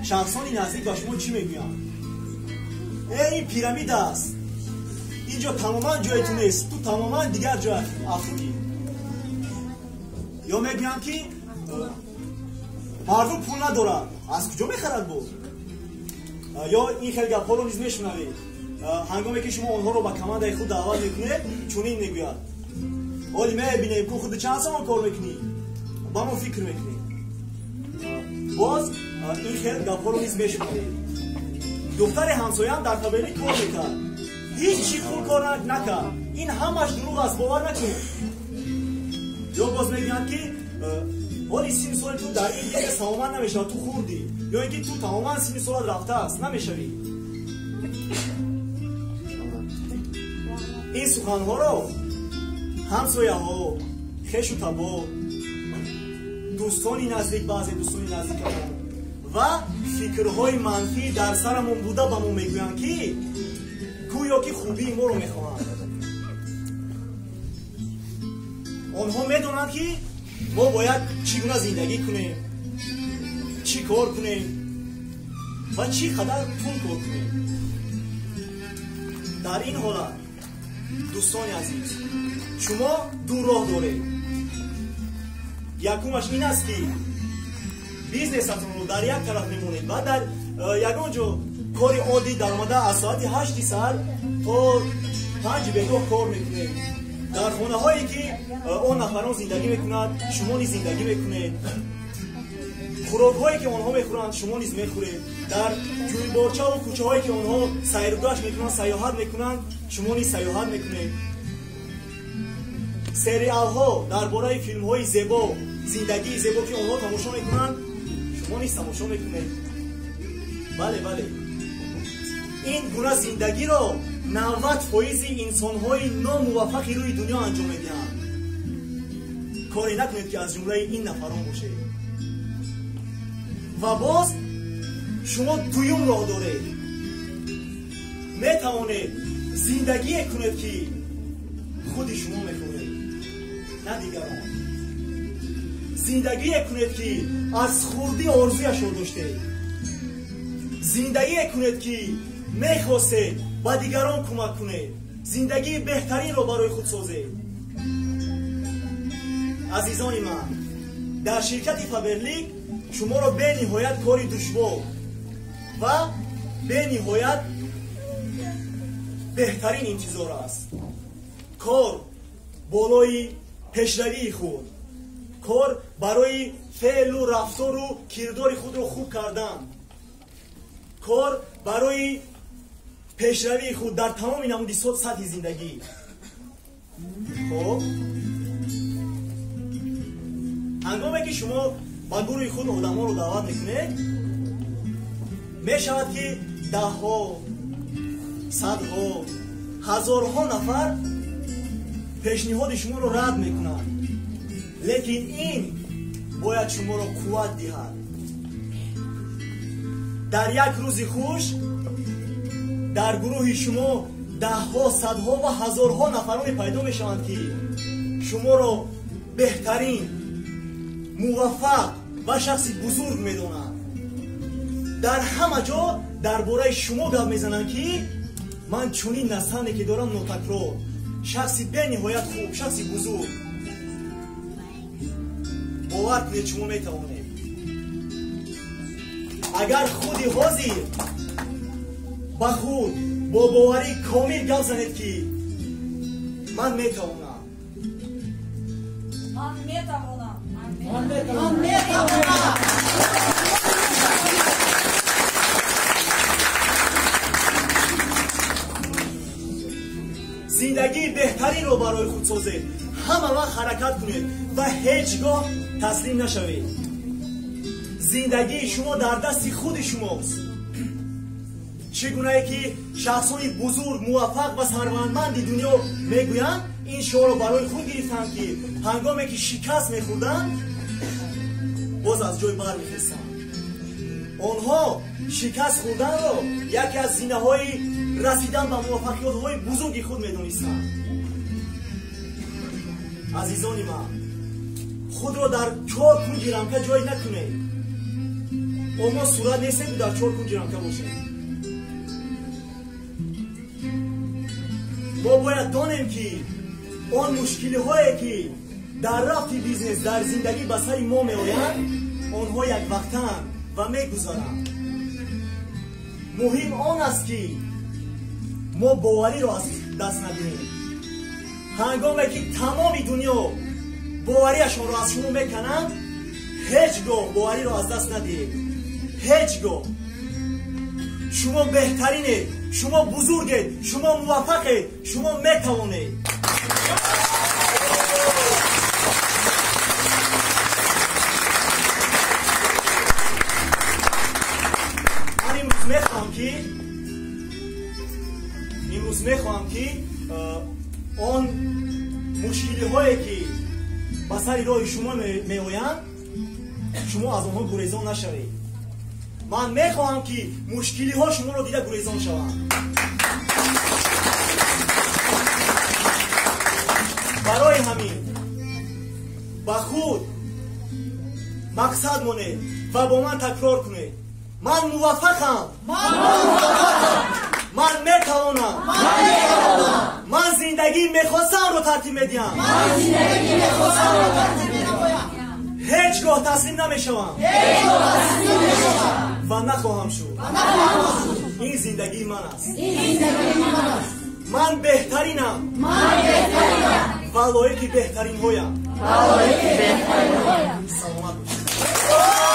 شخصانی نزدیک با شما چی میگوین؟ این پیرامید است، اینجا تماما جای تو نیست، تو تماما دیگر جای افرودی. یا میگوین که مردم پول ندارد، از کجا میخرد بود؟ یا این خیلی گپ ها رو نیز میشنوید هنگامی که شما آنها رو به کمانده خود دعوت میکنید، چنین میگوید ولی میبینیم که خود چند سال کار میکنی، با ما فکر میکنی. باز این خیلی گپ ها رو نیز میشنوید. دختر همسایه هم در قبیله کار میکرد، هیچ چی خوب کار نکرد، این همش دروغ است، باور نکنید. یا باز میگوید که ولی سیم سال تو در این دیگه تماما نمیشه، تو خوردی، یا اینکه تو تماما سیم سال رفته است، نمیشوی. این سخنها رو همسایه ها، خویش و تبا، دوستانی نزدیک، بعضی دوستانی نزدیک ما و فکرهای منفی در سرمون بوده به ما میگویند که گویا که خوبی ما رو میخواهند. آنها میدونند که ما باید چگونه زندگی کنیم، چی کار کنیم و چی قدر پول کار کنیم. در این حالت دوستان عزیز، شما دو راه دارید. یکمش این است که بیزنستون رو در یک طرف میمونید و در یگان جا کاری عادی در آمده از ساعت 8 سر تا 5 بیگاه کار میکنید. در خانه هایی که آن نفران زندگی میکنند، شما نیز زندگی میکنید. خوراک هایی که آنها میخورند، شما نیز میخورید. در جویبارچه و کوچه هایی که آنها سیر و گشت میکنند، سیاحت میکنند، شما نیز سیاحت میکنید. سریال ها درباره فیلم های زیبا، زندگی زیبا که آنها تماشا میکنند، شما نیز تماشا میکنید. بله بله، این گونه زندگی را 90% انسان های ناموفقی روی دنیا انجام میدهند. کاری نکنید که از جمله این نفران باشه. و باز شما دویم راه دارید، میتوانید زندگی کنید که خود شما میخواهید، نه دیگران. زندگی کنید که از خوردی آرزویش رو داشتید. زندگی کنید که میخواستید با دیگران کمک کنید، زندگی بهترین رو برای خود سازید. عزیزان من، در شرکت فبرلیک شما را به نهایت کاری دشوار و به نهایت بهترین انتظار است. کار بالای پیشروی خود، کار برای فعل و رفتار و کردار خود را خوب کردن، کار برای پیشروی خود در تمام نمودی سطح زندگی. خب هنگامی که شما با گروه خود آدم ها رو دعوت میکنید، می شود که 10 ها، 100 ها، هزارها نفر پیشنهاد شما رو رد میکنند، لیکن این باید شما رو قوت دهد. در یک روز خوش در گروه شما 10 ها، 100 ها و هزارها نفران پیدا میشوند که شما رو بهترین، موفق و شخصی بزرگ میدونند. در همه جا درباره شما گپ میزنند که من چنین نسخانی که دارم نوتکرار، شخصی به نهایت خوب، شخصی بزرگ. باور کنید شما میتوانید. اگر خودی حاضر با خود با باوری کامل گپ زنید که من میتوانم، من میتوانم. زندگی بهتری رو برای خود سازید. همه وقت حرکت کنید و هیچگاه تسلیم نشوید. زندگی شما در دست خود شماست. چگونه که شخصای بزرگ، موفق و ثروتمند دنیا میگویند، این شعار رو برای خود گرفتند که هنگامی که شکست میخوردند باز از جای بر میخواستند. آنها شکست خوردن رو یکی از زینه‌های رسیدن به موفقیت‌های بزرگ خود میدونستند. عزیزان من، خود را در 4 کون گیرمکه جای نکنید. اما صورت نیست در 4 کون جرمکه باشه. ما باید دانیم که آن مشکلی هایی که در رفت بیزنس در زندگی به سر ما می آیند آنها یک وقتن و می گذارند. مهم آن است که ما باوری را از دست ندهیم. هنگامی که تمام دنیا باوریشان را از شما میکنند هیچگاه باوری را از دست ندهید. هیچگاه. شما بهترینه، شما بزرگه، شما موفقه، شما میتوانید. من امروز میخواهم که آن مشکلی هایی که به سر راه شما می آیند شما از آنها گریزان نشوید. من میخواهم که مشکلی ها شما را دیده گریزان شوند. برای همین با خود مقصد مانید و با من تکرار کنید. من موفقم. من میتوانم. من زندگی میخواستم رو ترتیب میدیم. هیچگاه تسلیم نمیشوم و نخواهم شد. این زندگی من است. من بهترینم و لایق بهترین هایم. سلامت باشید.